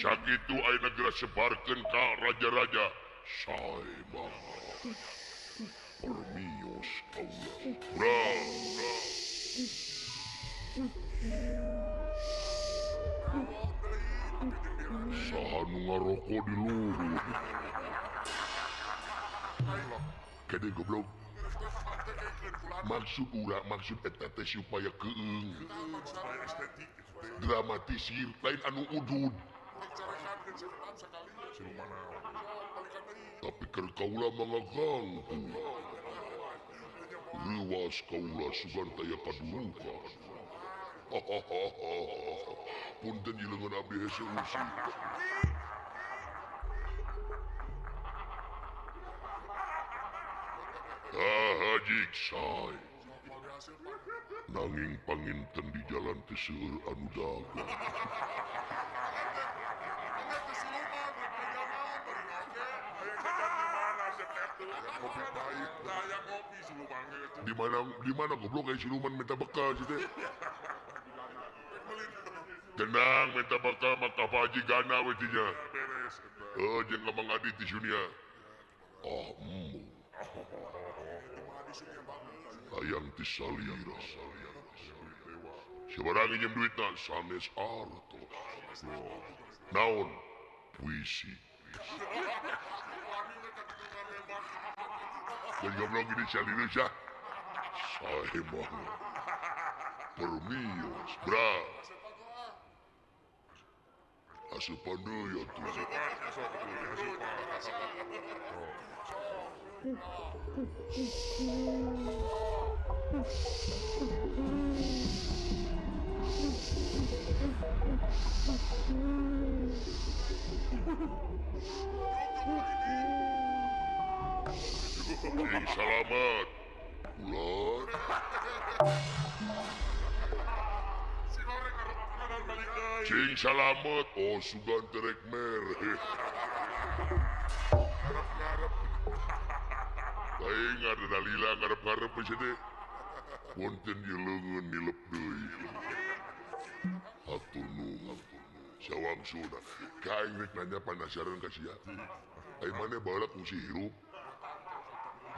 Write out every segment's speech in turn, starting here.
sakitu ayeuna geura sebarkeun ka raja-raja sae permios kaula bra saha nu ngaroko di luhur kade goblok maksud eta teh supaya keung dramatisir lain anu udud tapi keur kaula mangaganggu ruas kaula sugan taya kaduruka punten jileungeun abdi hese usi hajik sae nanging panginten di jalan teh seueur anu dagang di mana goblok aya siluman minta bekal teh tenang minta bekal mah ka Haji Gana we dinya jeung ka Mang Adi ti Sunia hayang ti salira sabarang nginjem duitna sanes artos naon puisi dan goblok ini salira sah sae mah permios bra asupan deui atuh selamat ular cing salamet oh sugan terek mere aing ada dalila ngarep-ngarep we teh punten di leungeun nilep deui hatur nuhun sawang sudah ka aing rek nanya penasaran ka sia ai maneh baheula kungsi hirup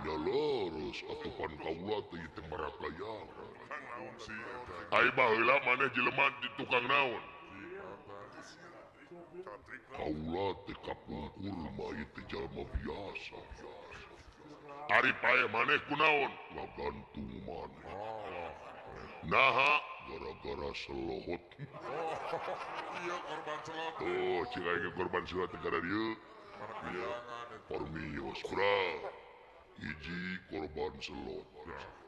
nya leres atupan kaula teh teh marakayangan ai baheula maneh jelema di tukang naon kaula teh kapungkur mah ieu teh jalma biasa ari pae maneh kunaon ngagantung maneh naha gara-gara selot iya korban selot oh cing aing korban selot gara dieu iya permios bra hiji korban selot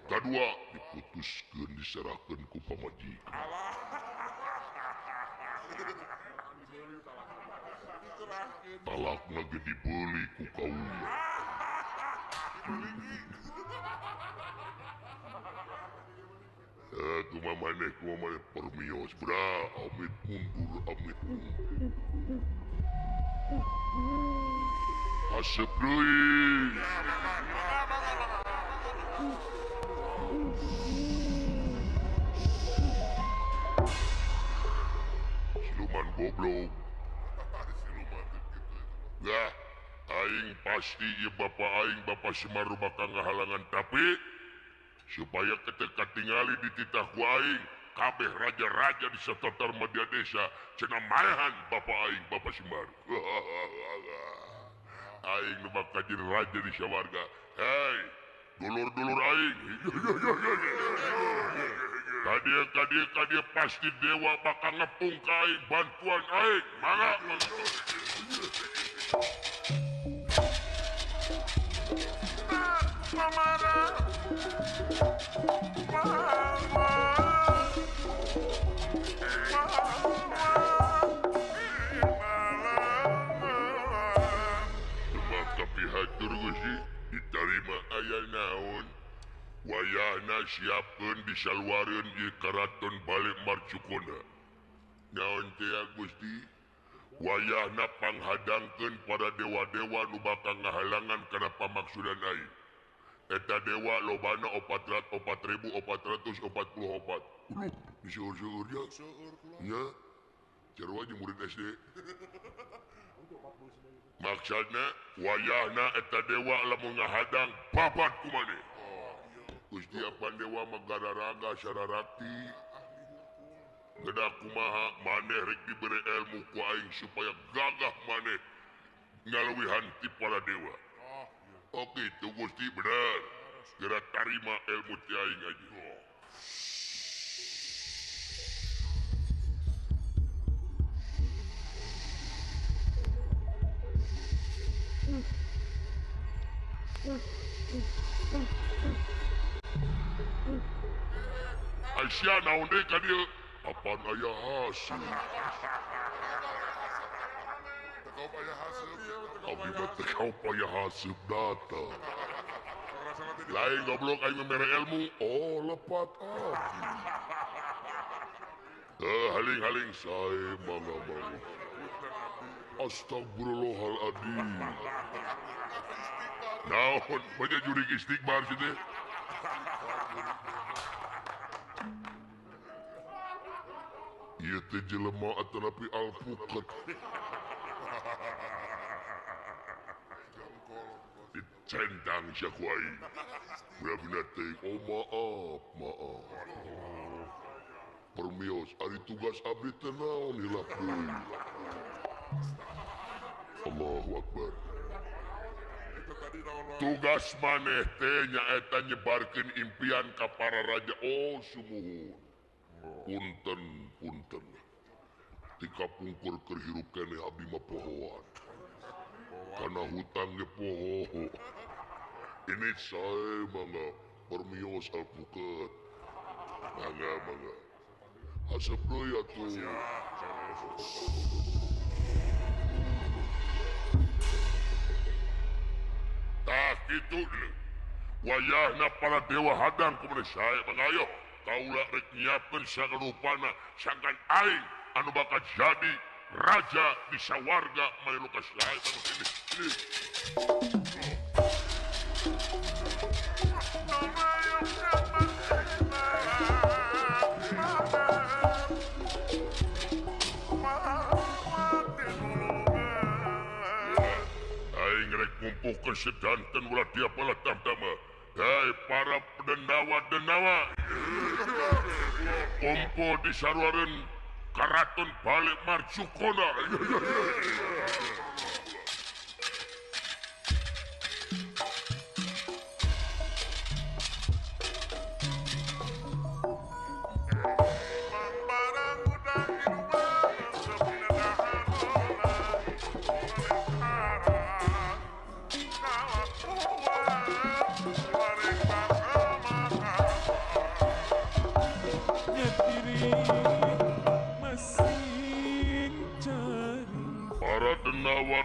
kadua diputuskeun diserahkeun ku pamajikan talakna ge dibeli ku kaula kumaha maneh permios bra amit mundur asep deui siluman goblok ya aing pasti ieu bapa aing bapa Semaru bakal ngahalangan tapi supaya ketika tingali di titah ku aing kabeh raja-raja di satotar media desa cenah maehan bapa aing bapa Semaru aing nu bakal jadi raja di sawarga hei dulur-dulur aing kadia pasti dewa bakal ngepung ka aing bantuan aing mangga Mamara tapi hatur gusi diterima aya naon wayahna siapkeun disaluareun di karaton balik marcukona naon teh Gusti wayahna panghadangkeun pada dewa-dewa nu bakal ngahalangan kana pamaksudan aing eta dewa lobana 4.444 bisa seueur-seueur ya Cerwa jeung murid SD. Maksudna wayahna eta dewa lamun ngahadang babat ku maneh. Gusti Apan Dewa Magararaga Sararakti. Geda kumaha maneh rek diberi ilmu ku aing supaya gagah maneh ngalawihan ti para dewa. Oke, itu Gusti benar. Segera tarima ilmu ti aing aja. Aisyah naon deui ka dieu? Apaan aya hasil? Abi mah teu kaupaya haseup data. Lain goblok aing mere ilmu, oh lepat abi. Haling-haling sae mangga. Astagfirullahaladzim. Naon, banyak jurig istighfar sih teh. Ieu teh jelema atanapi alpukat. Dicendang sia ku aing. Bener-bener teh, oh maaf. Permios, ari tugas abdi teh naon hilakeun. Allahu Akbar. Tugas maneh teh nyaeta nyebarkeun impian ka para raja. Oh sumuhun. Punten. Tika pungkur keur hirup keneh abdi mah pohoan. Kana hutang ge poho. Ini sae mangga permios alpukat. Mangga. Asap deui atuh. Tah kitu deui. Wayahna para dewa hadang kepada saya mangayo. Kaulah rek nyiapkeun sagarupana sangkan aing anu bakal jadi raja di sawarga mailu ka sae ini. Aing rek ngumpulkeun sedanten ulah dia pala tamtama. Hai para pendenawa-denawa. Kumpul di saruareun Karaton Balik Marcukona.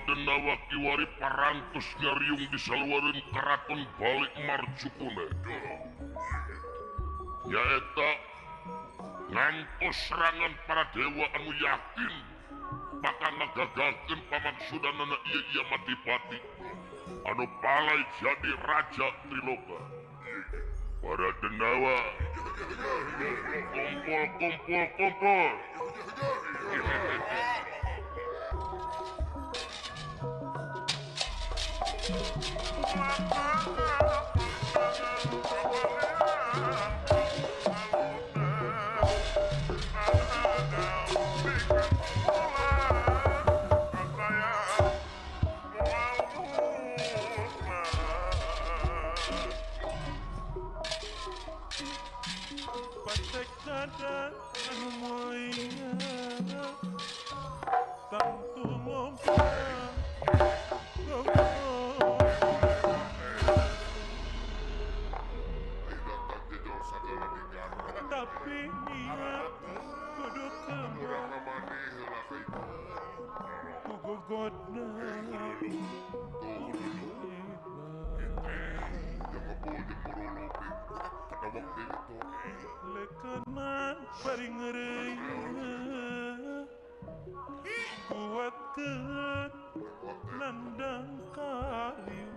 Denawa kiwari parantos nyariung di saluareun Karaton Balik Marcukuna. Nyaeta ngantos serangan para dewa anu yakin bakal ngagagalkeun pamaksudanana ieu Matipati anu palai jadi raja Triloka. Para denawa kumpul. Lekanan paring ngeureuyeuh kuatkeun nandang kayu.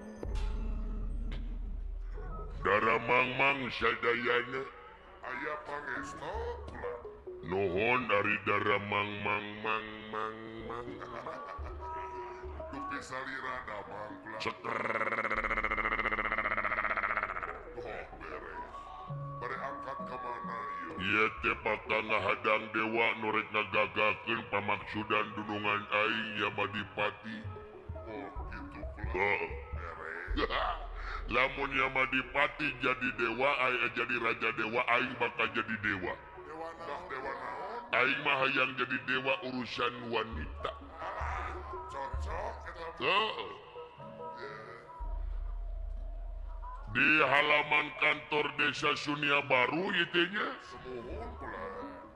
Daramang sadayana aya pangesto Nuhun dari dara mang mang mang mang mang. Dupi salira damang kelas. Seker. Oh beres. Bare angkat kemana iya? Ieu teh bakal ngahadang dewa nu rek ngagagakeun pamaksudan dunungan aing ya Madipati. Oh gitu pula. Heeh. Beres. Lamun ya Madipati jadi dewa, jadi raja dewa, aing bakal jadi dewa. Dewa naon? Aing mah hayang jadi dewa urusan wanita. Cocok eta. Heeh. Di halaman kantor desa Sunia Baru itu nya, Semuhun pula.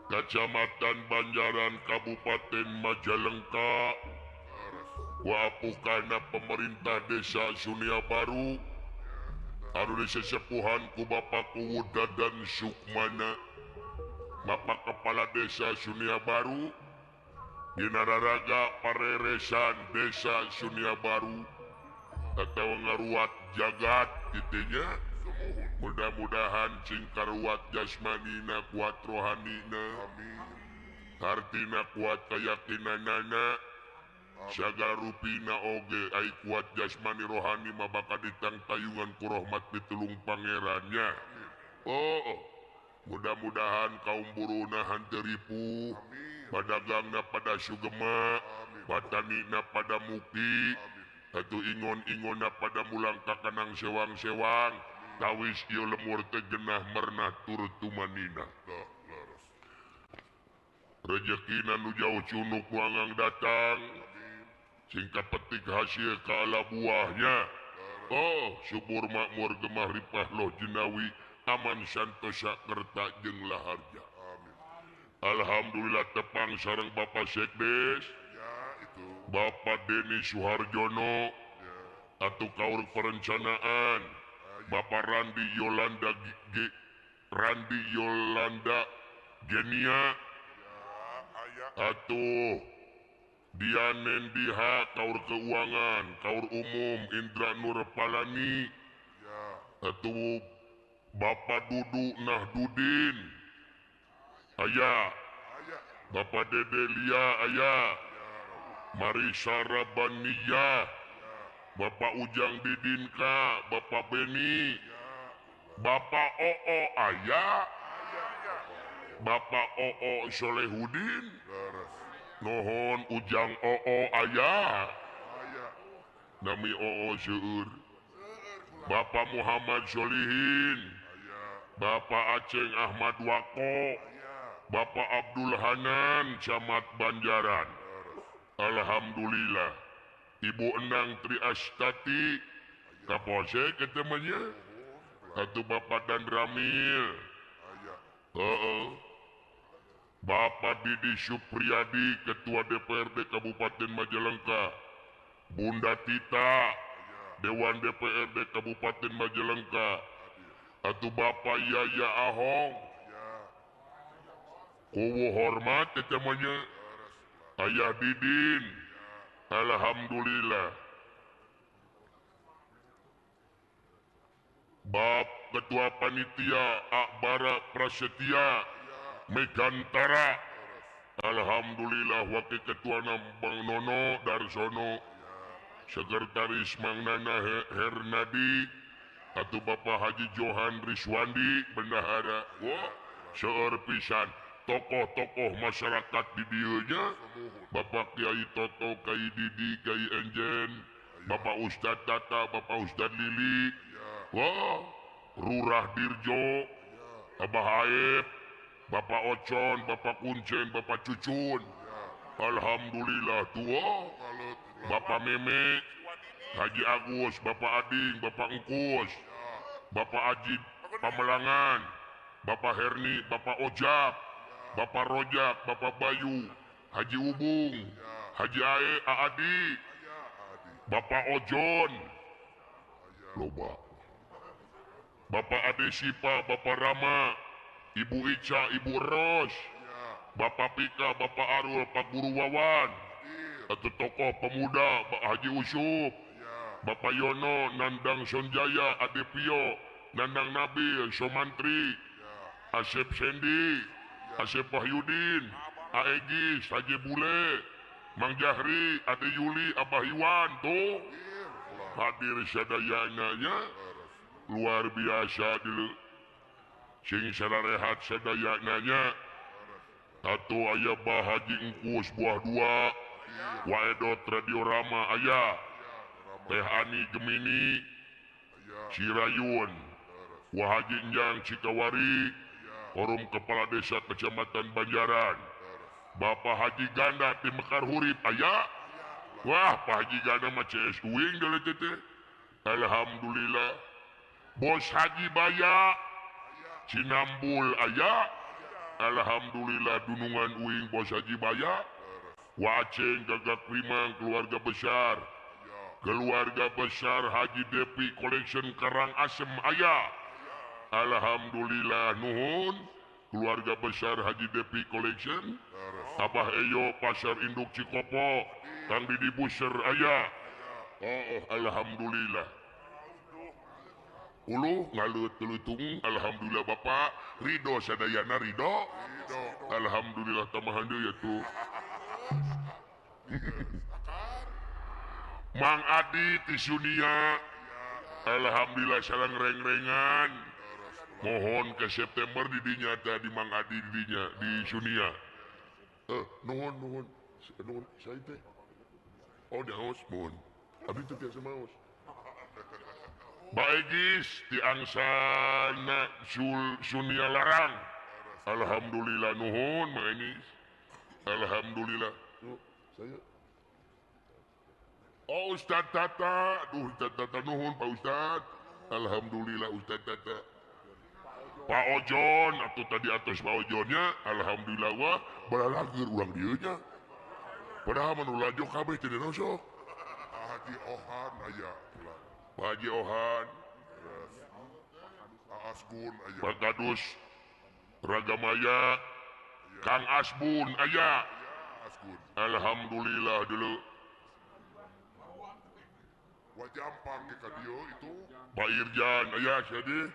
Kecamatan Banjaran Kabupaten Majalengka. Wapukana pemerintah desa Sunia Baru anu disesepuhan ku Bapak Kuwuda dan Sukmana, Bapak Kepala Desa Sunia Baru, Ginararaga Pareresan Desa Sunia Baru, atau ngaruat jagat gitunya. Mudah-mudahan cing karuat jasmanina kuat rohanina, Amin. hartina kuat keyakinanana, sagala rupina oge ai kuat jasmani rohani mah bakal ditang tayungan ku rahmat pitulung pangerannya. Oh, mudah-mudahan kaum buruhna hanteu ripuh, padagangna pada sugema, patanina pada muki, atuh ingon-ingonna pada mulang ka kanang sewang-sewang, tawis ieu lemur teh genah mernah turut tumanina. Rezekina nu jauh cunuk nuangang datang, singkat petik hasil ke ala buahnya. Oh, subur makmur gemah ripah loh jenawi, aman santosa kerta jeung laharja. Alhamdulillah tepang sareng Bapak Sekdes, Ya itu. Bapak Deni Suharjono, atau kaur perencanaan, Bapak Randi Yolanda Genia, atuh Dianen Diha kaur keuangan, kaur umum Indra Nur Palani, atuh Bapak Dudu Nahdudin, aya Bapak Dede Lia aya, Marisa Rabania, Bapak Ujang Didinka, Bapak Beni, Bapak Oo aya, Bapak Oo Solehudin, Nohon Ujang Oo aya, nami Oo seueur, Bapak Muhammad Solihin, Bapak Aceng Ahmad Wako, Bapak Abdul Hanan Camat Banjaran. Alhamdulillah, Ibu Enang Tri Astati Kapolsek ketemunya, atau Bapak Dan Ramil, Bapak Didi Supriyadi Ketua DPRD Kabupaten Majalengka, Bunda Tita Dewan DPRD Kabupaten Majalengka, atau Bapak Yaya Ahong, kuwu hormat ketemunya, Ayah Didin. Alhamdulillah, Bap Ketua Panitia Akbara Prasetya Megantara. Alhamdulillah, Wakil Ketua Bang Nono Darsono, Sekretaris Mang Nana Hernadi, atau Bapak Haji Johan Riswandi Bendahara. Wah, seueur pisan tokoh-tokoh masyarakat di dieunya, Bapak Kiai Toto, Kiai Didi, Kiai Enjen, Bapak Ustad Tata, Bapak Ustad Lili, wah, Lurah Dirjo, Abah Haib, Bapak Ocon, Bapak Kuncen, Bapak Cucun. Alhamdulillah tua, Bapak Meme, Haji Agus, Bapak Ading, Bapak Engkus, Bapak Ajid Pamelangan, Bapak Herni, Bapak Ojak, Bapak Rojak, Bapak Bayu, Haji Ubung, Haji Ae, Aadi, Bapak Ojon, loba, Bapak Ade Sipa, Bapak Rama, Ibu Ica, Ibu Ros, Bapak Pika, Bapak Arul, Pak Guru Wawan, atau tokoh pemuda, Pak Haji Usup, Bapak Yono, Nandang Sonjaya, Ade Pio, Nandang Nabil, Somantri, Asep Sendi, Asep Wahyudin, Aegis, Haji Bule, Mang Jahri, Ade Yuli, Abah Iwan tuh hadir sadayananya luar biasa dulu. Sing sararehat sadayananya satu aya Bah Haji Engkus buah dua, Waedot Radio Rama aya, Teh Ani Gemini, Cirayun, Wahaji Enjang Cikawari, Forum Kepala Desa Kecamatan Banjaran, Bapak Haji Ganda di Mekar Hurip aya. Wah, Pak Haji Ganda mah CS Uing dari tete. Alhamdulillah. Bos Haji Baya Cinambul aya. Alhamdulillah dunungan Uing Bos Haji Baya. Waceng Gagak Limang keluarga besar. Keluarga besar Haji Depi Collection Karang Asem aya. Alhamdulillah nuhun keluarga besar Haji Depi Collection. Abah Eyo Pasar Induk Cikopo, Kang Didi Buser aya. Oh, alhamdulillah. Uluh ngalut telutung, alhamdulillah Bapak. Ridho sadayana ridho. Alhamdulillah tamahan deui ya tuh. Mang Adi ti Sunia. Alhamdulillah sareng reng-rengan. Mohon ke September didinya di Mang Adi didinya di Sunia. Nuhun saya teh. Oh daos mohon. Abi teh biasa maos. Baegis di angsana Sunia Larang. Alhamdulillah nuhun Mang Enis. Alhamdulillah. Saya. Oh Ustaz Tata, Ustaz Tata nuhun Pak Ustaz. Alhamdulillah Ustaz Tata. Pak Ojon atau tadi atas Pak Ojonnya, alhamdulillah wah balalager ulang dieunya. Padahal manulajo kabeh teu dinosok. Pak Haji Ohan aya. Pak Haji Ohan, Pak Asgun aya. Pak Kadus, Ragamaya, Kang Asbun aya. Asgun. Alhamdulillah dulu. Wajampang ke kadio itu. Pak Irjan aya jadi.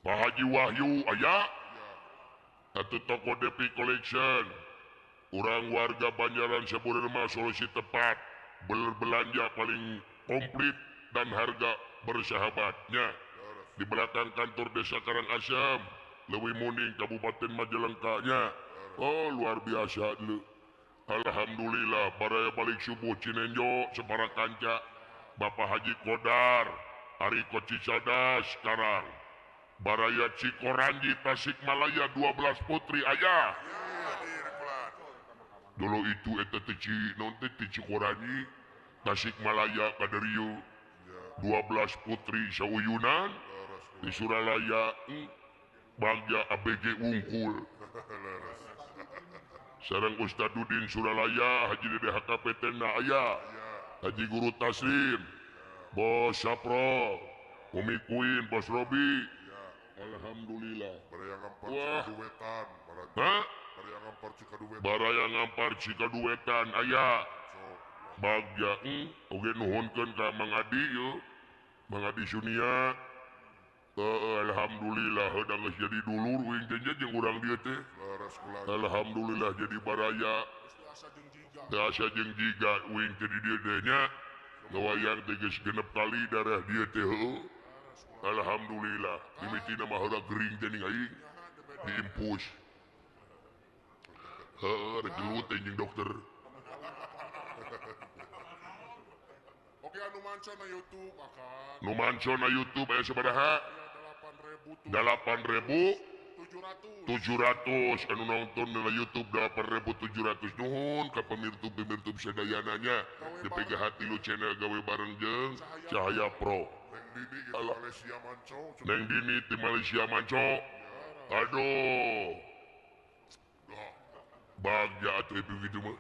Pak Haji Wahyu aya. Satu toko Depi Collection. Orang warga Banjaran Saburema solusi tepat. Berbelanja paling komplit dan harga bersahabatnya. Di belakang kantor Desa Karangasem, Leuwi Muning Kabupaten Majalengka-nya. Oh luar biasa dulu. Alhamdulillah baraya balik subuh Cinenjo Separa Kanca. Bapak Haji Kodar, Ariko Cicadas sekarang. Baraya Cikoranji Tasikmalaya 12 putri aya. Dulu itu eta tici nonte tici Cikoranji Tasikmalaya Kadarieu 12 putri sauyunan di Suralaya Bagja ABG Wungkul. Sareng Ustad Dudin Suralaya Haji Dede HKP Tenda aya. Haji Guru Taslim, Bos Sapro, Umi Queen, Bos Robi. Alhamdulillah. Baraya ngampar Wah. Cikaduwetan. Hah? Baraya ngampar Cikaduwetan. Baraya ngampar Cikaduwetan aya. Bagja oge nuhunkeun ka Mang Adi yeuh. Mang Adi Sunia. Alhamdulillah heuda geus jadi dulur uing teh jeung urang dieu teh. Laras kula. Alhamdulillah jadi baraya. Teu asa jeung jiga uing teh di dieu teh nya. Ngawayang teh geus genep kali darah dieu teh heueuh. Alhamdulillah, dimitina mah heula gering teh ning aing diimpus. Heueuh, rek gelut teh jeung dokter. Oke anu manca na YouTube akan. Nu manco na YouTube aya sabaraha? 8.700 anu nonton na YouTube 8.700 nuhun ka pemirtu sadayananya dipega hati lu channel gawe bareng jeung Cahaya Pro. Neng Dini Neng Dini di Malaysia manco. di Malaysia manco. Aduh. Bagja atuh begitu mah.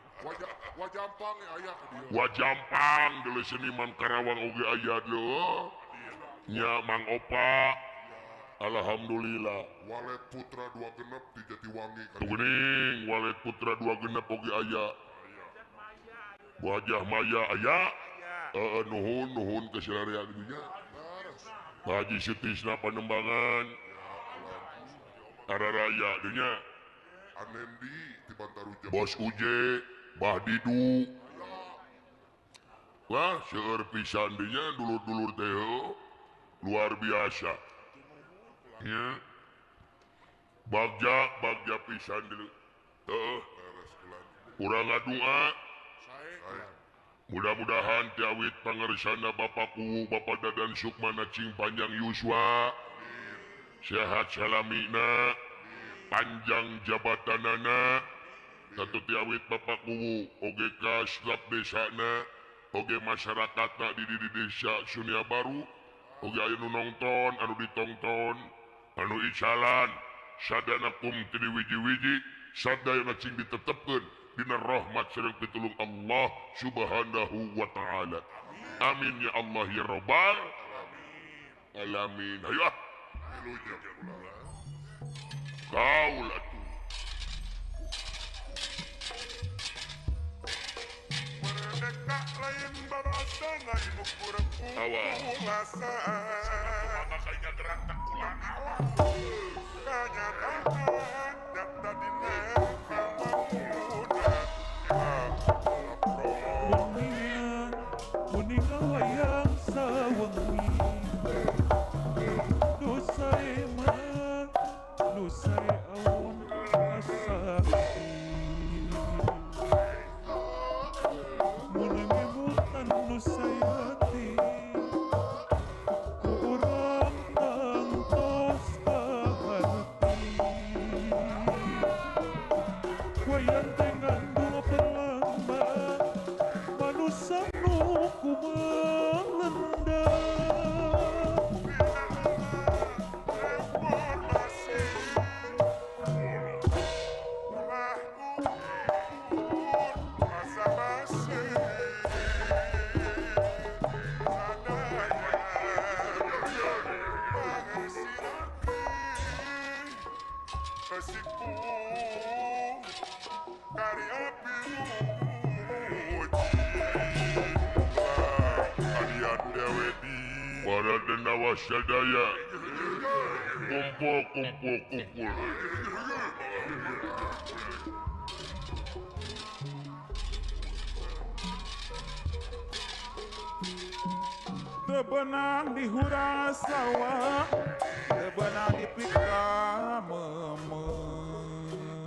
Wajampang ya aya ka dieu. Wajampang deuleu seniman Karawang oge aya deuleu. Nya Mang Opa. Alhamdulillah. Walet Putra 2 genep di Jatiwangi ka dieu. Tugening Walet Putra 2 genep oge aya. Wajah Maya aya. Nuhun ke silarea dinya. Haji Sutisna Panembangan. Araraya dinya. Anendi di Bantaru Jam. Bos Uje, Bah Didu. Wah, seueur pisan dinya dulur-dulur teh luar biasa. Ya. Bagja pisan dulu. Urang ngadua. Mudah-mudahan tiawit pangersana Bapakku Bapak Dadan Sukmana Cing Panjang Yuswa. Sehat salamina. Panjang jabatanana. Satu tiawit Bapakku oge kaslap desana. Oge masyarakatna di desa Sunia Baru. Oge aya nu nongton, anu ditongton, anu icalan, sadana kum teu wiji-wiji, sadayana cing ditetepkeun dina rahmat sareng pitulung Allah Subhanahu wa taala. Amin ya Allah ya rabbal alamin. Hayo ah. Kaul atuh. Merdeka lain babasa ngai ukur kulasa. Makanya gerak tak pulang awak. Kenyataan data di Kuninga wayang sawengi Dusai man Dusai awan asakti Mulai memutan dusai hati Kurang tangtos kahati Wayang dengan bunga perlambat Manusia nuku melendam karya pilu Para denawa sadaya. Kumpul. Tebenang di hura sawah Tebenang di pika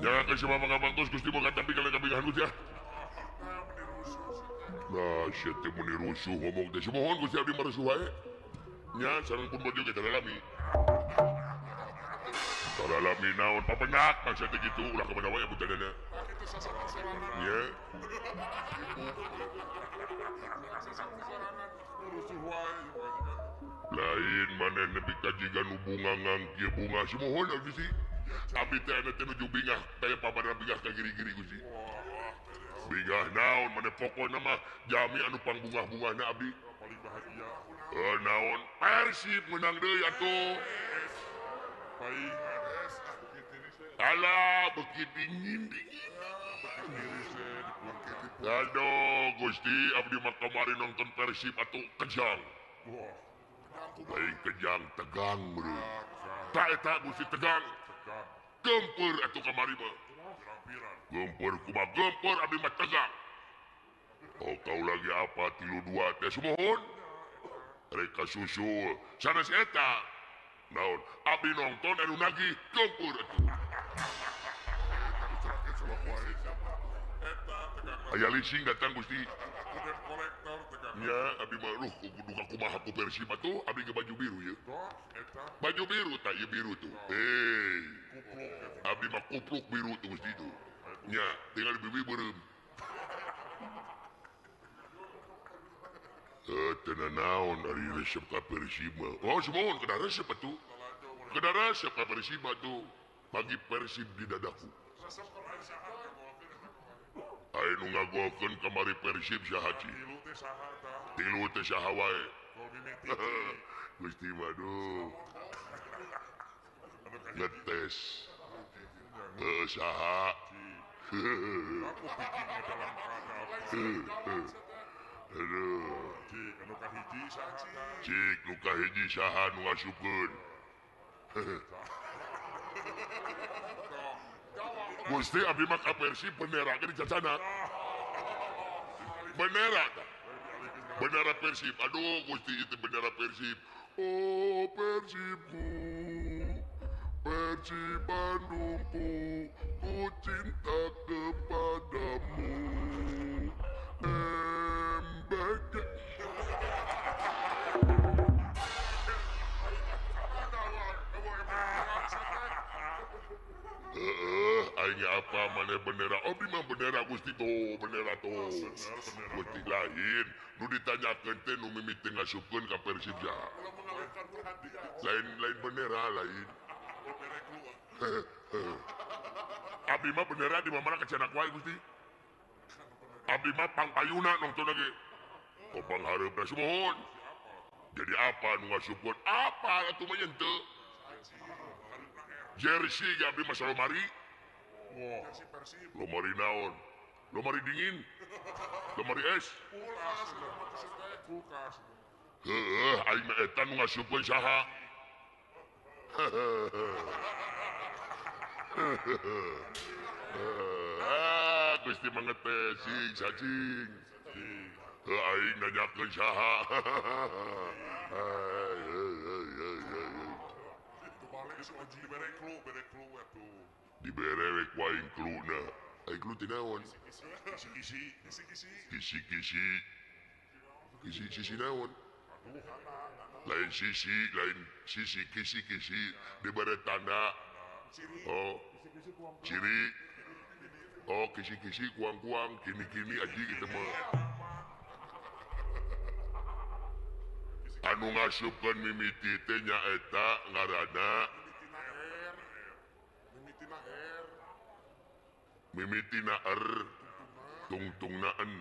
Jangan kasih mama ngabang tos Gusti mau kata pikal kabingan Gusti ya. Nah, syet teh muni rusuh ngomong teh semohon Gusti abdi marusuh wae. Nya sareng pun baju kita dalami. Dalami naon papendak masa teh kitu ulah ka mana wae butadana. Nya. Lain maneh nepi ka jiga nu bunga ngangkieu bunga semohon abdi sih. Abdi teh anu teh nuju bingah teh papada bingah ka giri-giri Gusti. Bingah naon maneh pokona mah jami anu pangbungah-bungahna abdi. paling bahagia Naon Persib menang deui atuh. paling Alah beuki dingin. Aduh Gusti abdi mah kamari nonton Persib atuh kejang. Lain kejang tegang bro. Tak eta Gusti tegang. Gempeur atuh kamari mah. Gempeur kumaha gempeur abdi mah tegang. Oh kau lagi apa 32 teh semohon. Reka susul sanes eta. Naon abdi nonton anu nagih gempeur atuh. Aya leasing datang Gusti. kolektor tegang Ya abdi mah kudu kumaha ku Persib atuh abdi ge baju biru ya. Baju biru tak ieu biru tuh. Abdi mah kupluk biru tuh Gusti itu. Nya tinggal bibi beureum. Tenan naon ari resep ka Persib mah. Oh semohon kada resep atuh. Kada resep ka Persib atuh. Bagi Persib di dadaku. Aya nu ngagolkeun kamari Persib saha ci. Tilu teh saha wae. Gusti mah duh. Ngetes. Saha. Aduh. Cik nu kahiji saha nu ngasupkeun. Gusti abdi mah ka Persib bendera ge dicacana. Bendera tah. Bendera Persib. Aduh Gusti itu bendera Persib. Oh Persibku, Persib Bandungku, ku cinta kepadamu. MBG. Aing apa mana bendera? Oh mah bendera Gusti tuh, bendera tuh. Gusti lain, nu ditanyakeun teh nu mimiti ngasupkeun ka Persib ya. Lain bendera lain. Abdi mah bendera di mana kecenak wae Gusti. Abdi mah pangpayuna nonton lagi. Oh panghareup sumohon. Jadi apa nu ngasupkeun? Apa atuh mah yen teu? Jersey ya abdi mah salomari. Lomari naon? Lomari dingin. Lomari es. Heeh, aing mah eta nu ngasupkeun saha? Gusti mangeteh sing cacing. Aing nanyakeun saha? Dibere wek waing kluna. Aing klu tinaon? Kisi naon? Lain sisi kisi dibere tanda. Oh ciri. Oh kisi kuang kini aji gitu mah. Anu ngasupkeun mimiti teh nyaeta ngaranna mimitina tungtungna en.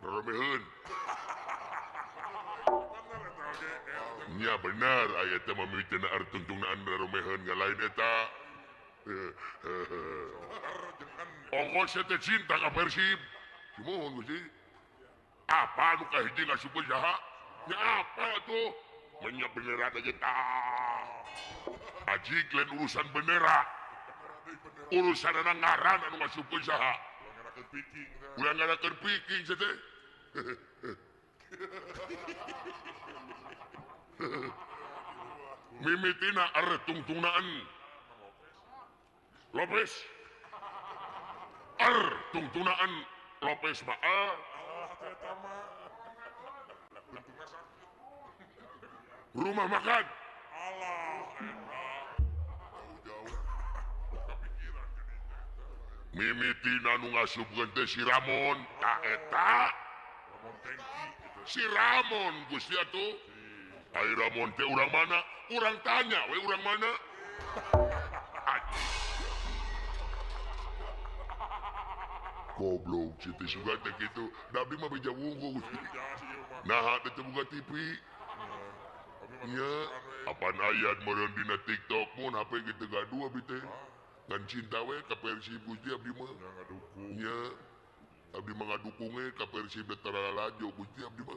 Romeheun. Nya benar aya teh mimitina tungtungna en romeheun ngalain eta. Ongkos teh cinta ka Persib. Kumaha Gusti? Apa nu kahiji ngasupkeun saha? Nya apa tuh? Nya bendera aja tah. Aji lain urusan bendera. Urusan anak ngaran anu ngasupkeun saha? Urang ngarakeun piking teh. Mimitina tungtungnaan. Lopez. Tungtungnaan Lopez mah rumah makan. Mimitina nu ngasupkeun teh si Ramon. Ta eta si Ramon Gusti atuh. Ai Ramon teh urang mana? Urang tanya we urang mana? Goblok citu sugan teh kitu. Abdi mah beja wungkul Gusti. Nah teh buka TV. Nya apaan ayat meureun dina TikTok mun HP kitu gaduh abdi teh. Ngan cinta we ka Persib Gusti abdi mah. Nya abdi mah ngadukung we ka Persib teh taralajo Gusti abdi mah.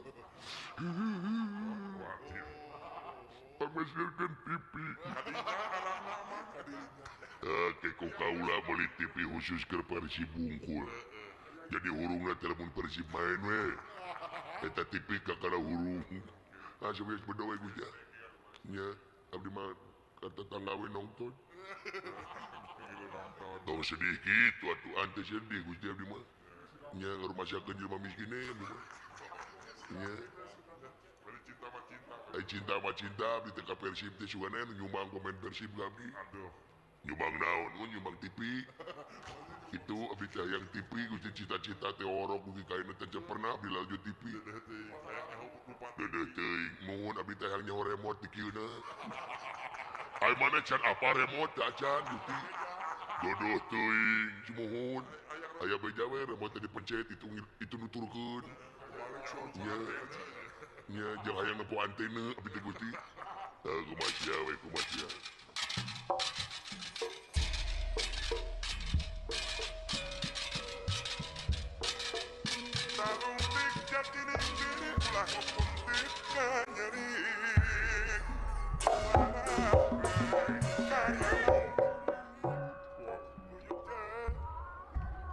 Pameserkeun TV. Oke ku kaula beli TV khusus ke Persib Bungkul. Jadi hurungna teh lamun Persib main we. Eta TV kakara hurung. Asup geus bedo we Gusti. Nya abdi mah kata tangga we nonton. Tong sedih kitu atuh ante sedih Gusti abdi mah. Nya ngarumasakeun jelema miskin abdi mah. Nya ai cinta mah cinta abdi teh ka Persib teh sugana nyumbang pemain Persib ka abdi. Nyumbang naon? Nyumbang TV. Itu abdi teh yang TV Gusti cita-cita teh orok mugi kaina teh pernah abdi lanjut TV. Dedeh teuing mohon abdi teh hayang nyaho remote di kieuna. Ai mana can apa remote teh acan Gusti. Dodoh teuing mohon. Aya beja we remote teh dipencet itu nuturkeun. Nya jeung hayang nepo antena abdi teh Gusti. Kumaha we kumaha. Nyeri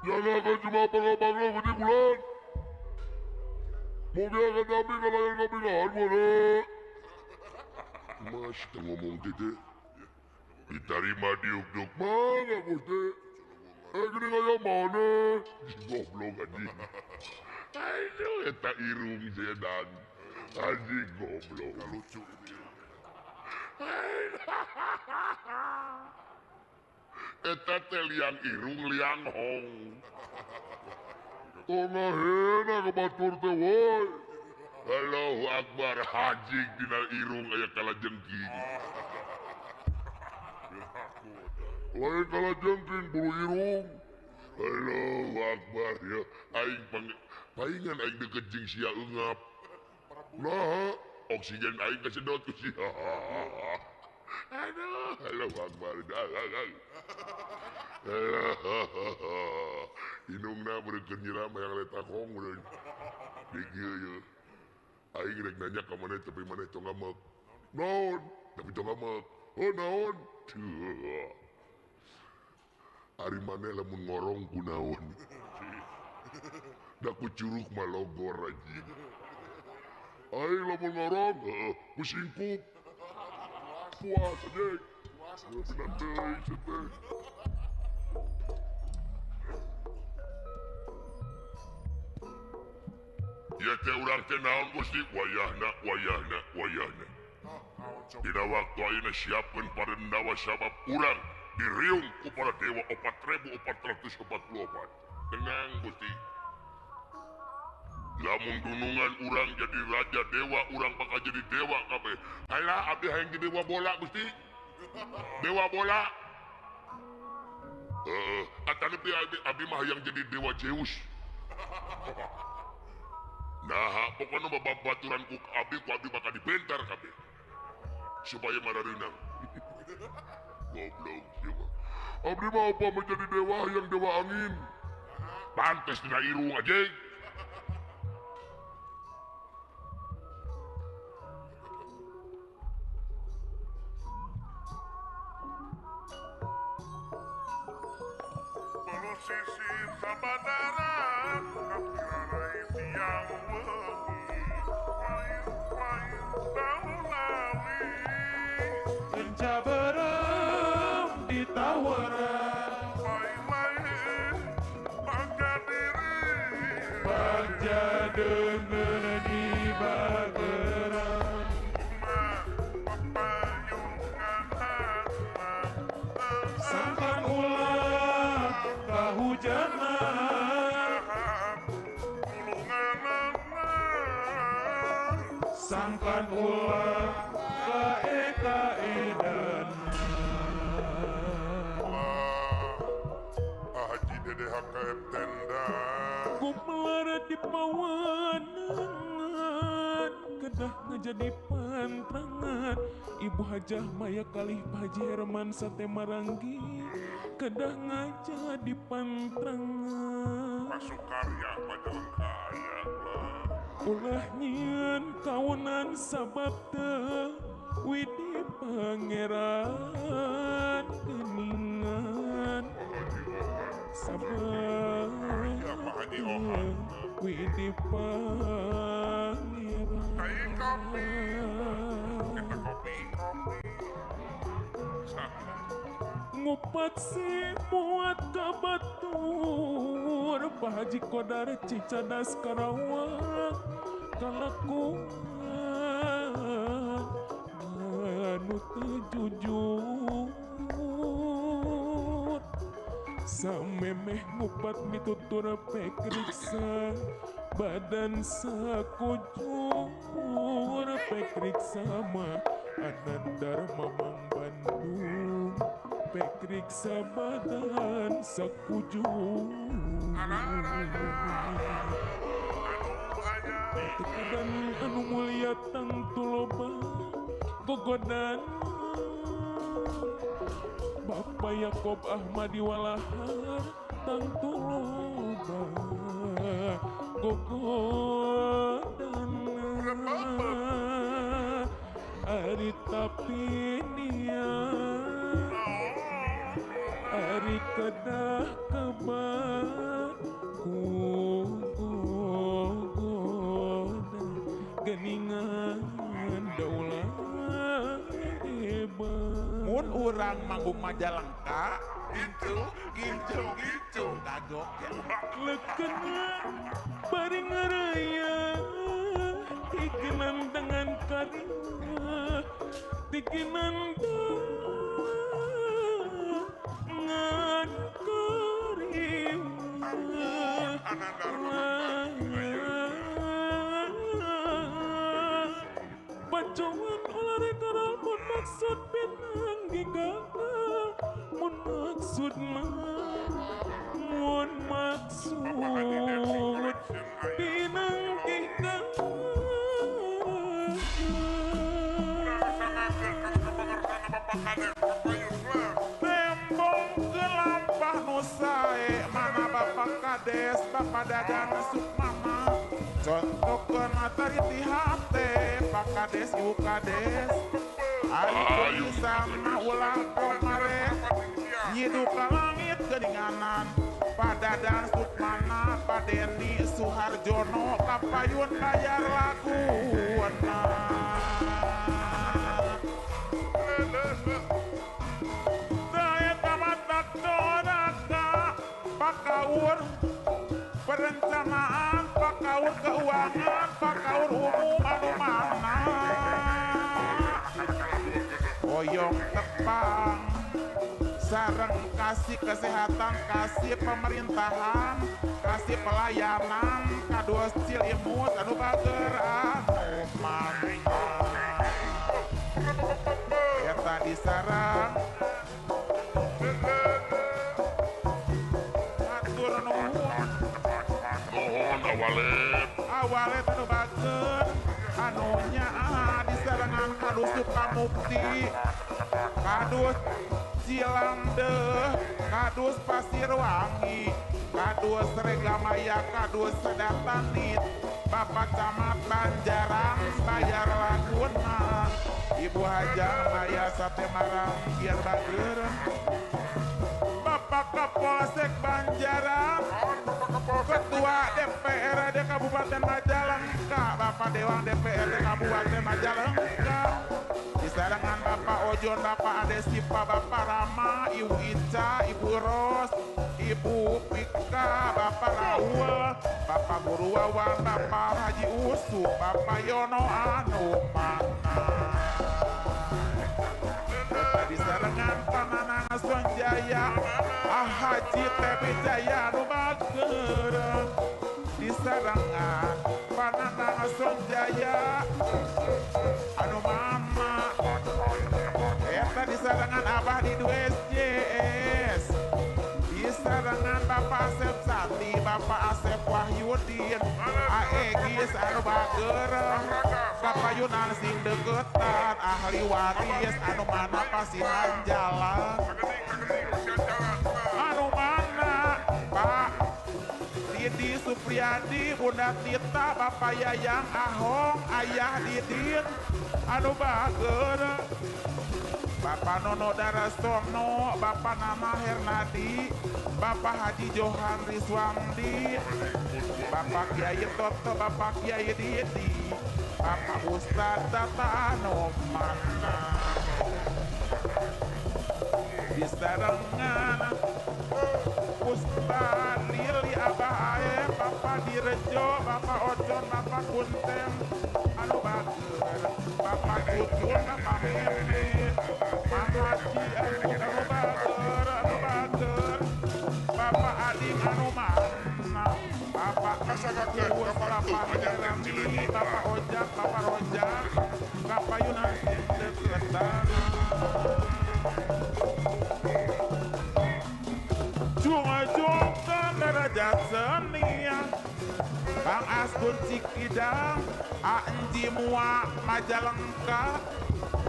Jangan akan cuma bangga-bangga Gusti Bulan. Mau biarkan kami ke layar kambingan mana? Mas, kita ngomong tete. Diterima diuk-diuk mana Gusti? Gini kayak mana? Goblok anjing. Aduh, eta irung sedan. Anjing goblok. Lucu ini. Eta teh liang irung liang hong. Tongahena kebatur teh woy. Allahu Akbar hajing dina irung aya kalajengking. Lain kalajengking bulu irung. Allahu Akbar ya. Aing paingan aing deket jeung sia eungap. Nah, oksigen aing kesedot ku sia. Aduh, Allahu Akbar. Inungna beureukeun nyiram hayang letak hong beureuy. Dieu ye. Aing rek nanya ka maneh tapi maneh tong ngamek. Naon? Tapi tong ngamek. Oh naon? Tuh. Ari maneh lamun ngorong kunaon. Da ku curug mah logor anjing. Aing lamun ngorong, ku singkup. Puas anjing. Bener teuing teh. Ya teh urang teh naon Gusti wayahna. Dina waktu ayeuna siapkeun parendawa sabab urang diriung ku para dewa 4444. Tenang Gusti. Lamun dunungan urang jadi raja dewa, urang bakal jadi dewa kabeh. Alah abdi hayang jadi dewa bola Gusti. Dewa bola. Atana abdi mah hayang jadi dewa Zeus. Nah, pokoknya babaturan ku abdi bakal dibentar kabeh. Supaya marareunang. Goblok ieu mah. Abdi mah apa menjadi dewa yang dewa angin. Pantes dina irung aja. Bulu sisi sabadaran kapirai siang wengi lain daun lawi Pencaberem ditawaran lain bangga diri Bagja dengan di bageran papayungan hatna Sangkan ulah kahujanan Sangkan ulah kaedan Haji Dede HKM tenda Kumlara di pawanan Kedah ngejadi pantrangan Ibu Hajah Maya kalih Pak Haji Herman Sate Maranggi Kedah ngajadi pantrangan masuk karya Majalengkaya lah Ulah nyian kawanan sabab teu Widi Pangeran Geningan Sabab Haji Ohan Widi Pangeran kain kopi kita kopi Ngupat si muat kabatur Pak Haji Kodar Cicadas Karawang Kalakuan Anu teu jujur Samemeh ngupat mitutur pekriksa Badan sakujur pekriksa mah Anandar Mamang Bandung Pekriksa badan sakujur Tekadan anu mulia tang tuloba gogodan Bapak Yakob Ahmadi Walahar tang tuloba gogodan Ari Tapinia Ari kedah kebal geningan daulah hebat. Mun urang manggung Majalengka gitu kagok ya. Lekenan bari ngaraya tikinan dengan karima tikinan dengan karima Pacuan olahraga mun maksud pinang gigagal mun maksud mun maksud pinang gigagal Tembong ke lampah nusae mana Bapak Kades Bapak Dadan Sukmana contohkeun materi di hate Pak Kades Ibu Kades Ayo sama ulah komare nyidu ka langit geninganan Pak Dadan Sukmana Pak Deni Suharjono kapayun bayar laguana Pakaur perencanaan, pakaur keuangan, pakaur umum anu mana Oyong tepang sareng kasih kesehatan, kasih pemerintahan, kasih pelayanan, kados Cilimut anu bager anu mana eta disarang awalet anu bager anunya disarangan kadus Sukamukti kadus Cilamdeh kadus Pasirwangi kadus Regamaya kadus Sedatanit Bapak Camat Banjaran bayar laguna Ibu Hajah Maya Sate Marang biar bager Bapak Kapolsek Banjaran Ketua DPRD Kabupaten Majalengka Bapak Dewan DPRD Kabupaten Majalengka disarangan Bapak Ojon Bapak Ade Sipa Bapak Rama Ibu Ica Ibu Ros Ibu Pika Bapak Raul Bapak Guru Wawan Bapak Haji Usu Bapak Yono anu mana disarangan Pananang Sonjaya Haji Tepi Jaya anu bager disarangan Pananang Sonjaya anu mama eta disarangan Abah di 2SJS disarangan Bapak Asep Sati Bapak Asep Wahyudin Aegis anu bager kapayunan sing deketan ahli waris anu mana pasihan jalan anu mana Pak Didi Supriyadi Bunda Tita Bapak Yayang Ahong Ayah Didin anu bager Bapak Nono Darasono Bapak Nama Hernadi Bapak Haji Johan Rizwandi Bapak Kiai Toto Bapak Kiai Didi Bapak Ustadz Tata anu mana disarangan Ustadz Lili Abah Ae Bapak Direjo Bapak Ocon Bapak Kunteng anu bager Bapak Cucun Bapak Mimpi Pak Haji anu bager Bapak Ading anu mana Bapak Iwus Bapak Herami Bapak Ojak Bapak Rojak kapayunan deketan Jung-jungkan derajat seni Bang Asgun Cikidang Anji Mua Majalengka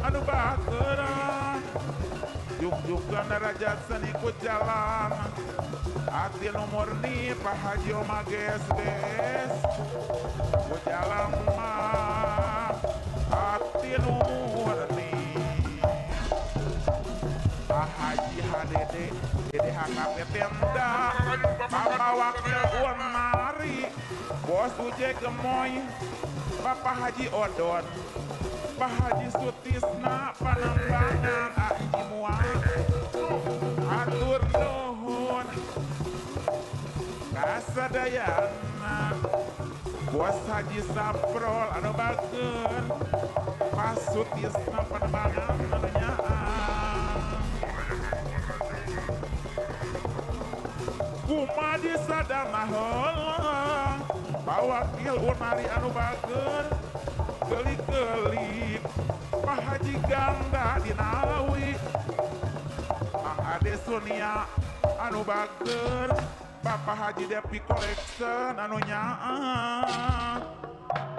anu bager juk-jukan derajat seni ku jalan hati nomor ni Pak Haji Omages des ku jalan mah hati nomor ni Pak Haji HDD Dede HKP Tenda Pak Wakil Unmari Bos Uje Gemoy Bapak Haji Odon Pak Haji Sutisna Panambangan Aji Muat Atur nuhun kasadayana Bos Haji Saprol anu bageun Pak Sutisna Panambangan anu nyaang Kumadi sadamahol Pak Wakil Unmari anu bageun gelik-gelik Pak Haji Gangda di Nalawi Mang Ade Sunia anu bager Bapak Haji Depi Collection anu nyaang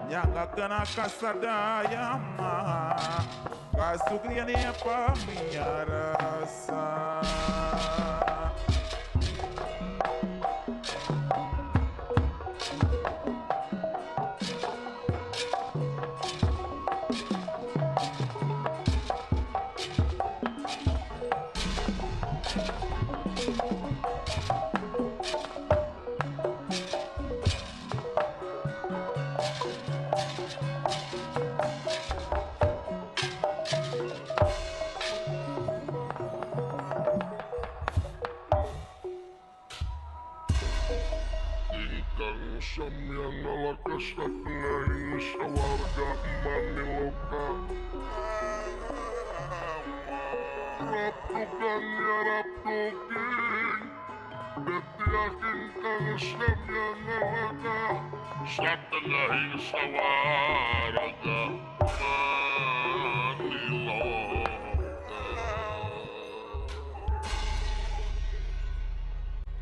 nyangga kena kasadaya mah kasugriani pamiarasa Samyang nalakas na pangahing sa warga Maniloka Raptukan ya raptuking Betiaking kang samyang nalaka Sa tengahing sa warga Maniloka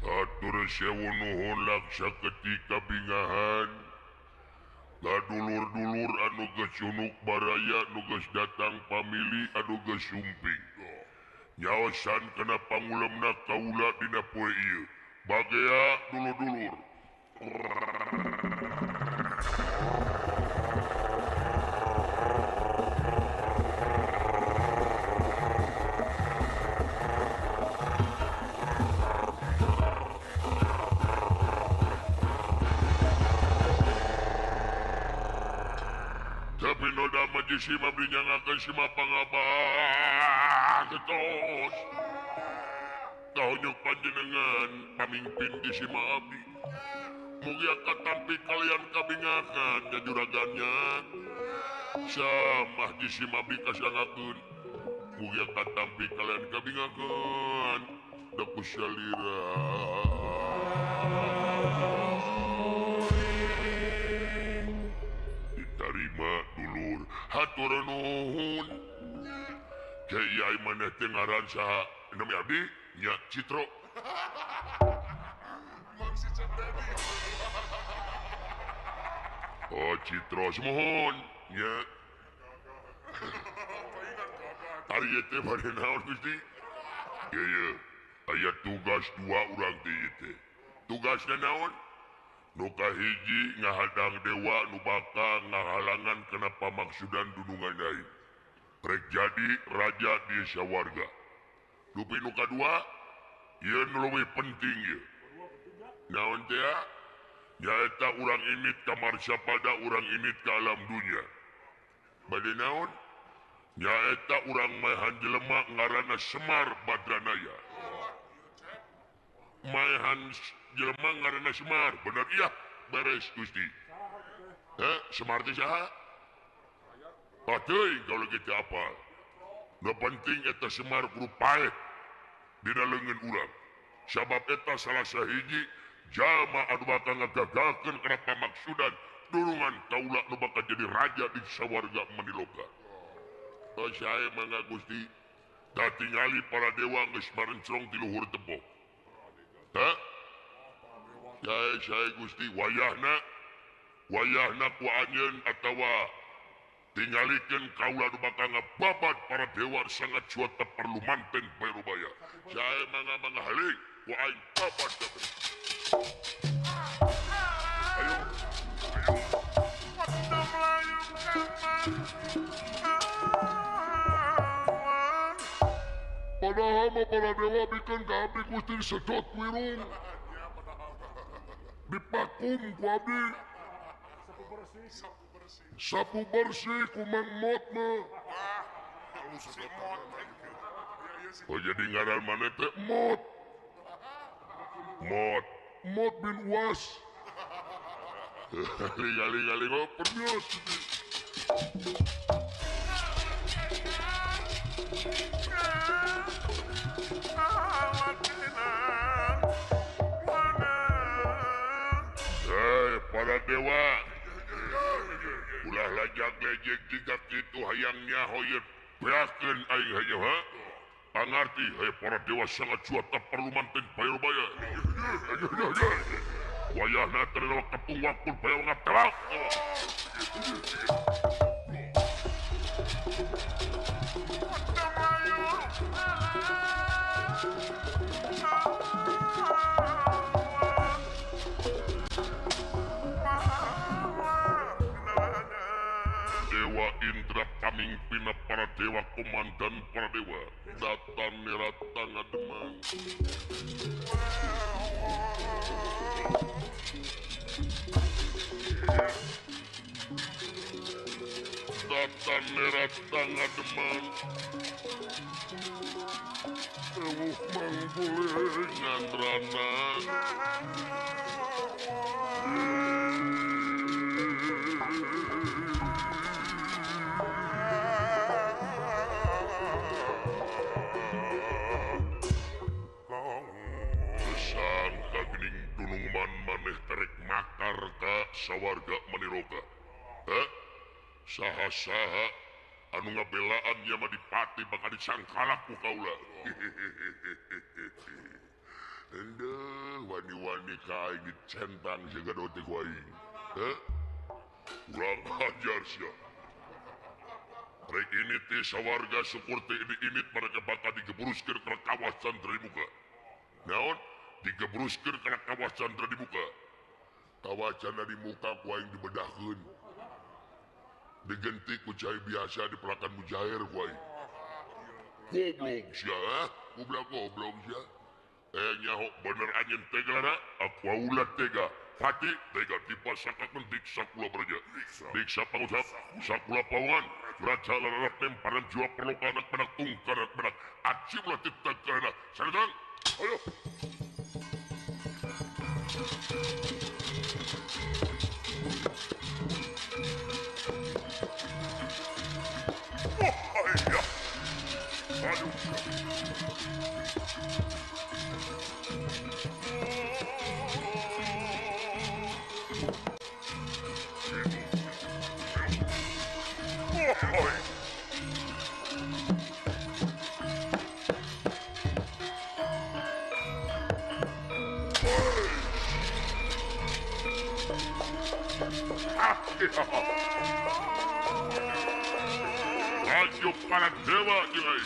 Atur sewu nuhun laksa ketika bingahan Gadulur-dulur anu geus sunuk baraya anu geus datang pamili anu geus sumping nyaosan kana pangulemna kaula dina poe ieu bagea dulur-dulur tapi noda majisima brinyangakeun sima pangabah getos kahonyok panjenengan pamimpin di sima abdi mugi katampi kalian kabingakan jajuragannya samah di sima abdi kasangakeun mugi katampi kalian kabingakan daku salira diterima dulur hatur nuhun Kiai maneh teh ngaran saha nami abdi nya Citro Mang si Cendedi. oh Citro semohon nya ari teh bade naon Gusti ieu aya tugas dua urang teh teh tugasna naon nu kahiji ngahadang dewa nu bakal ngahalangan kana pamaksudan dunungan aing rek jadi raja di sawarga dupi nu kadua ieu nu leuwih penting ieu naon teh nyaeta urang imit ka marsapada urang imit ka alam dunya bade naon nyaeta urang maehan jelema ngaranna Semar Badranaya maehan jelema ngaranna Semar bener iya beres Gusti Semar teh saha teuing kalau kita apa nu penting eta Semar kudu paeh dina leungeun urang sabab eta salah sahiji jalma anu bakal ngagagalkeun kana pamaksudan dulungan kaula nu bakal jadi raja di sawarga Maniloka sae mangga Gusti da tingali para dewa geus marencrong ti luhur tembok sae Gusti wayahna ku anjeun atawa tingalikeun kaula nu bakal ngababat para dewa sangat suat perlu manten parubaya sae mangga halik ku aing babat kabeh ayo padahal para dewa bikin ka abdi Gusti sedot wirung dipakum ku abdi. Sapu bersih ku Mang Mot mah. Si Mot. Oh jadi ngaran mana teh Mot. Mot bin Uas. Gali permios. Para dewa. Ulah lajak lejek jika kitu hayangnya hoyet beakeun aing haja ha. Pangarti para dewa sangat cuata perlu manten payubaya. Wayahna terlalu kepung waktu bayo ngatelak. Dewa Indra pamimpin para dewa komandan para dewa datang nirata ngademang. Datang nirata ngademang. Ewuh mang boleh ngandrana. Maneh terek makar ka sawarga Maniroga. Saha-saha anu ngabelaan nya mah dipati bakal disangkalak ku kaula. Endeuh wani-wani ka aing dicentang jaga dote ku aing. Kurang ajar sia. Rek ini teh sawarga syukur teh diimit mereka bakal digebruskeun ka kawasan Trimuka. Naon? Digebruskeun kana kawasan di muka. Kawasan di muka ku aing dibedahkeun. Diganti ku cai biasa di pelakan mujair ku aing. Goblok sia, goblok sia. Nyaho bener anjeun tega na, aku ulah tega. Pati tega tiba sakakeun diksa kula berja. Diksa pangusap, sakula pawangan. Raja larat temparan jua perlokan anak benak tungkar anak benak. Acim lah titak karena. Sadatang, ayo. Ayo para dewa Ilai.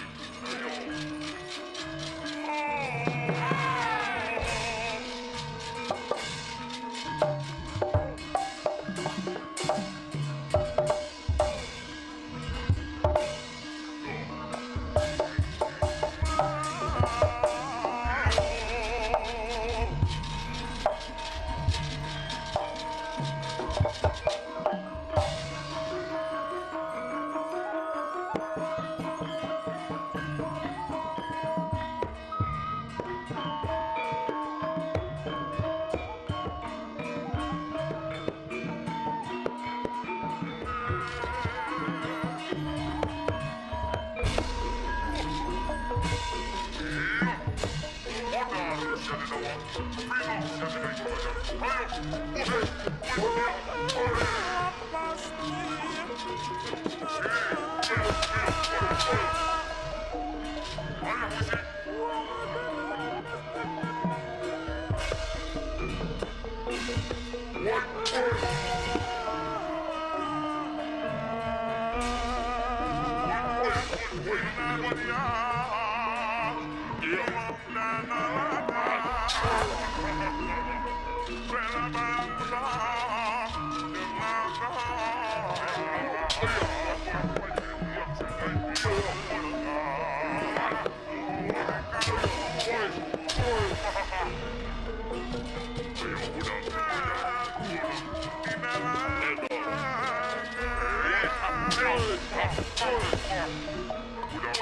Udah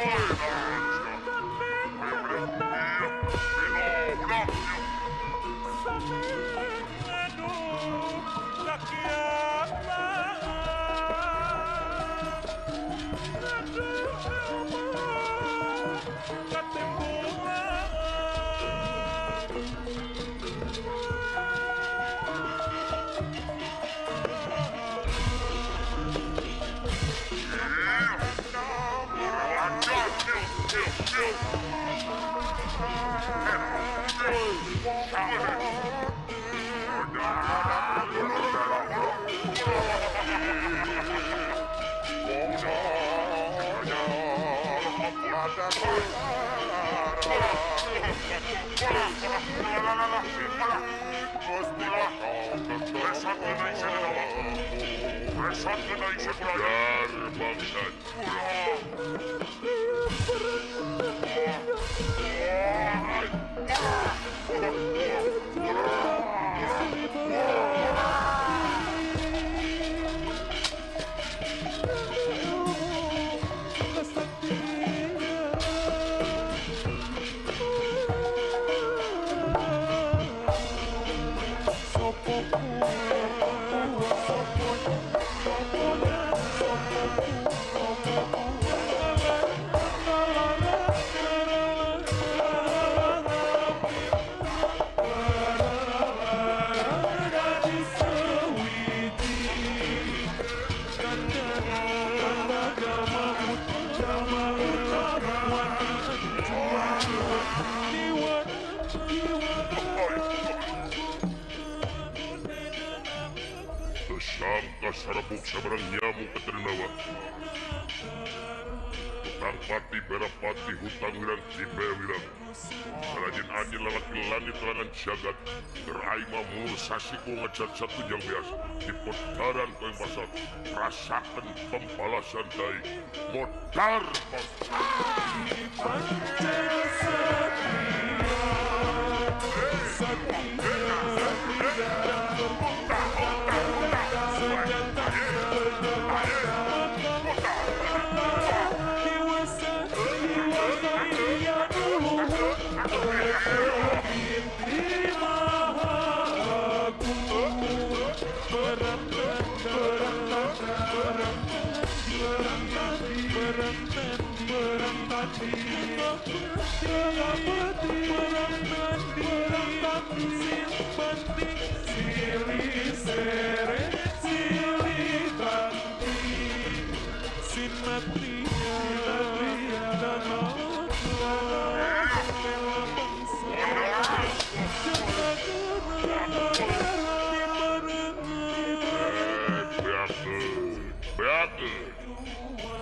Sangka sarapuk sabarang nyamuk keternawa. Hutang pati berapati hutang wirang cibe wirang. Rajin anjing lalaki langit langan jagat. Teraima mulu sasiku ngecat satu yang biasa. Di potaran kau yang pasal. Rasakan pembalasan dai. Modar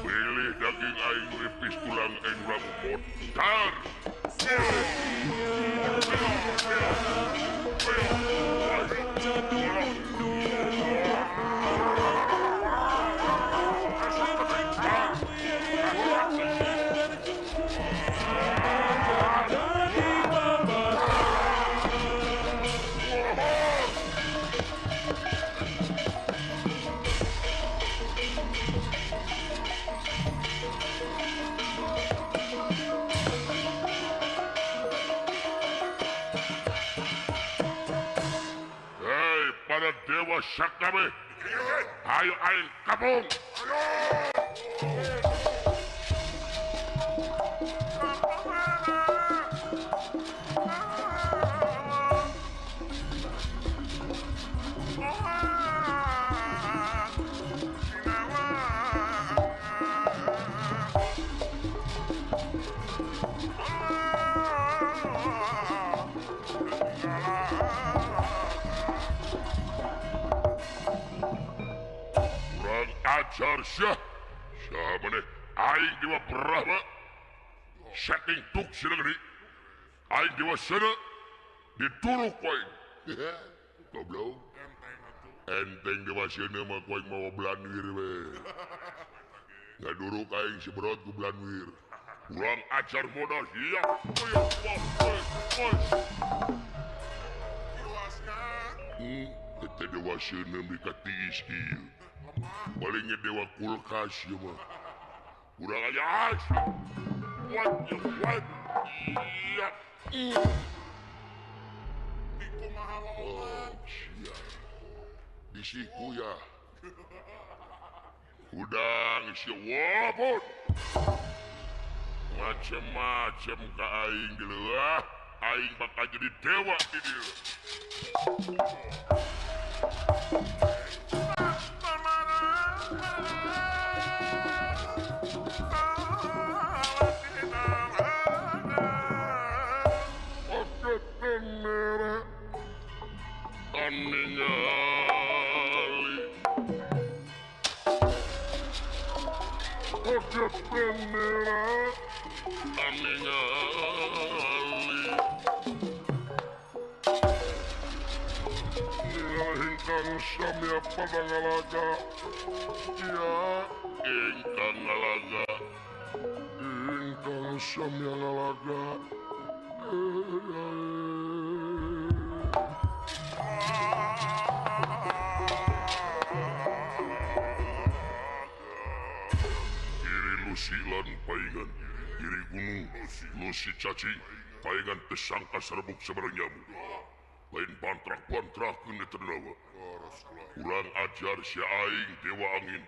pilih daging aing ipis tulang aing lamu modar. Para dewa Syakame, ayo aing kabung. Ajar syah mana aing dewa Brahma setting tuk sila gini aing dewa sana dituluk aing goblok enteng dewa sana mah aing mau belanwir we ngaduruk aing si berot ku belanwir kurang ajar modal hiyak kita dewa sana dikatiis iya palingnya dewa kulkas ya mah Kurang aja. What? Iya. Di kumaha Oh, siap. Bisiku ya. Udah ngisi wapun. Macem-macem ka aing dulu ah. Aing bakal jadi dewa di dia. Oke merah ningali. Oke merah ningali. Ingkang samya padangalaga. Ya, ingkang ngalaga. Ingkang samya ngalaga. Kiri lusi lan paingan. Kiri gunung lusi caci. Paingan tersangka serbuk sebarang nyamuk. Lain bantrak-bantrak kena terdawa. Kurang ajar si aing dewa angin.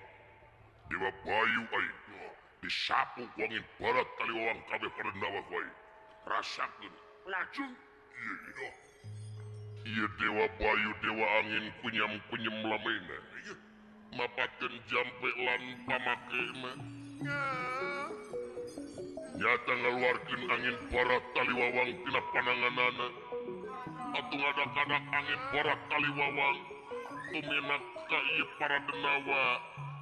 Dewa bayu aing. Disapu ku angin barat taliwawang kabeh pada nawa ku aing. Rasakeun lajeng. Iya dewa bayu dewa angin kunyam-kunyam lamena. Mapatkeun jampe lan pamakena. Nyata ngaluarkeun angin barat taliwawang tina pananganana. Atuh ngadak-ngadak angin barat taliwawang tuminak ka ieu para denawa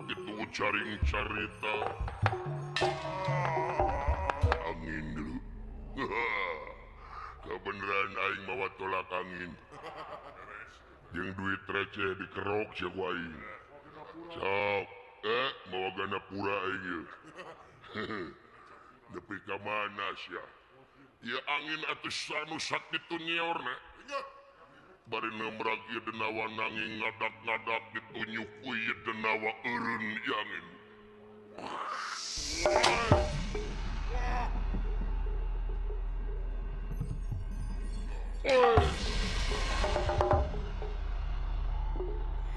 itu jaring carita angin dulu. Kebeneran aing mawa tolak angin jeung duit receh dikerok sia ku aing. Sok mawa gana pura aing ieu. Nepi ka mana sia? Ieu angin atuh sanu sakitu nyeorna. Bari nemrag ieu denawa nanging ngadak-ngadak ditunjuk ku ieu denawa eureun ieu angin.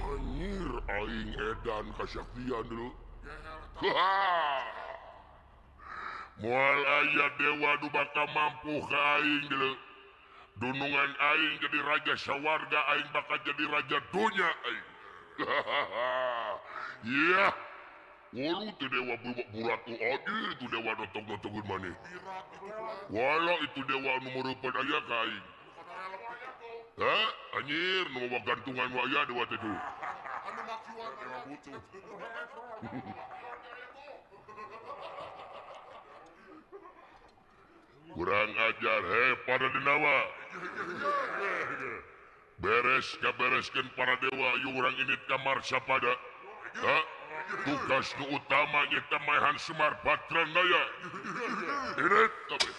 Anjir aing edan kasaktian dulu. Moal aya dewa nu bakal mampu ka aing dulu. Dunungan aing jadi raja sawarga aing bakal jadi raja dunia aing. Iya. Walau itu dewa bulat tu aja itu dewa notong-notongin maneh. Walau itu dewa nu meureupkeun aya ka aing. Hah? Anjir nu mawa gantungan wa aya dewa teh tuh. anu makiwan aya butuh. Kurang ajar para denawa. Bereskeun para dewa ieu urang init kamar sapada. Hah? Tugas nu utama nyata maehan Semar Batrandaya. Init kabeh.